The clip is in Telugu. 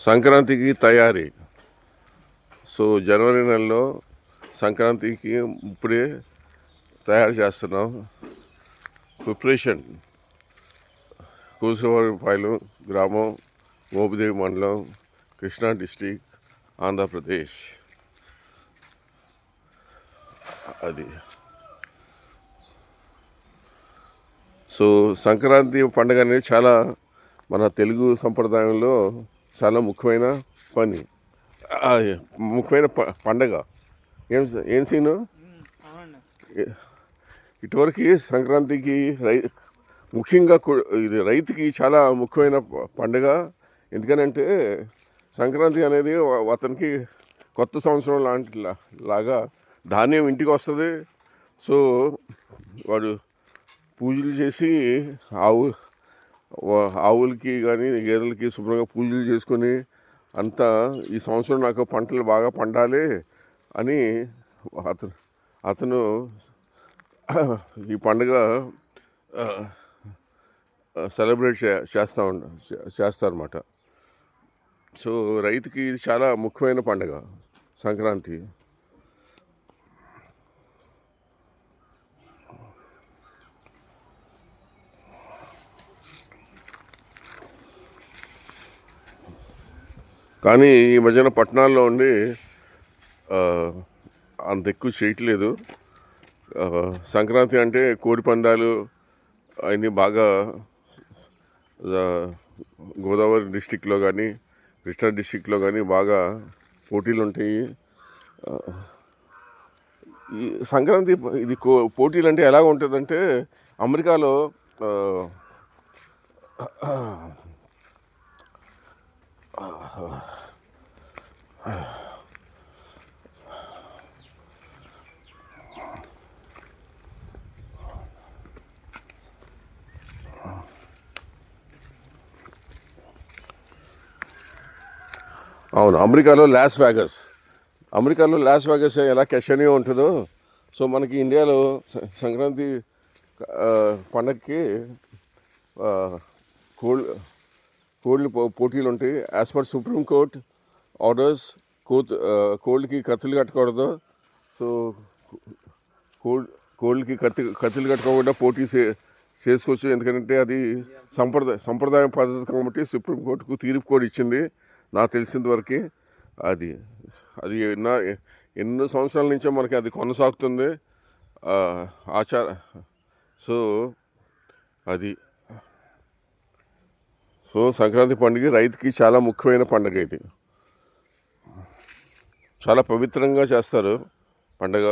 సంక్రాంతికి తయారీ. సో జనవరి నెలలో సంక్రాంతికి ఇప్పుడే తయారు చేస్తున్నాం. ప్రిపరేషన్ కూసువారిపాలెం గ్రామం, మోపిదేవి మండలం, కృష్ణా డిస్టిక్, ఆంధ్రప్రదేశ్. అది సో సంక్రాంతి పండుగ అనేది చాలా మన తెలుగు సంప్రదాయంలో చాలా ముఖ్యమైన పని, ముఖ్యమైన పండగ. ఏం సీను, ఇటువరకు సంక్రాంతికి ముఖ్యంగా ఇది రైతుకి చాలా ముఖ్యమైన పండుగ. ఎందుకనంటే సంక్రాంతి అనేది అతనికి కొత్త సంవత్సరం లాగా ధాన్యం ఇంటికి వస్తుంది. సో వాడు పూజలు చేసి ఆవులకి కానీ గేదెలకి శుభ్రంగా పూజలు చేసుకొని అంతా ఈ సంవత్సరం నాకు పంటలు బాగా పండాలి అని అతను ఈ పండుగ సెలబ్రేట్ చేస్తారన్నమాట. సో రైతుకి ఇది చాలా ముఖ్యమైన పండుగ సంక్రాంతి. కానీ ఈ మధ్యన పట్టణాల్లో ఉండి అంత ఎక్కువ చేయట్లేదు. సంక్రాంతి అంటే కోడి పందాలు అవన్నీ బాగా గోదావరి డిస్టిక్లో కానీ కృష్ణా డిస్టిక్లో కానీ బాగా పోటీలు ఉంటాయి. ఈ సంక్రాంతి ఇది పోటీలు అంటే ఎలా ఉంటుందంటే అమెరికాలో అవును, అమెరికాలో లాస్ వేగస్ ఎలా కెషనియో ఉంటుందో, సో మనకి ఇండియాలో సంక్రాంతి పండగకి కోళ్ళు పోటీలు ఉంటాయి. As per supreme court orders కోళ్ళకి కత్తులు కట్టకూడదు. సో కోళ్ళకి కత్తులు కట్టుకోకుండా పోటీ చేసుకోవచ్చు. ఎందుకంటే అది సంప్రదాయ పద్ధతి కాబట్టి సుప్రీంకోర్టుకు తీర్పు కూడా ఇచ్చింది నాకు తెలిసినంత వరకు. అది ఎన్నో సంవత్సరాల నుంచో మనకి అది కొనసాగుతుంది సో అది సంక్రాంతి పండుగ రైతుకి చాలా ముఖ్యమైన పండుగ. ఇది చాలా పవిత్రంగా చేస్తారు పండుగ.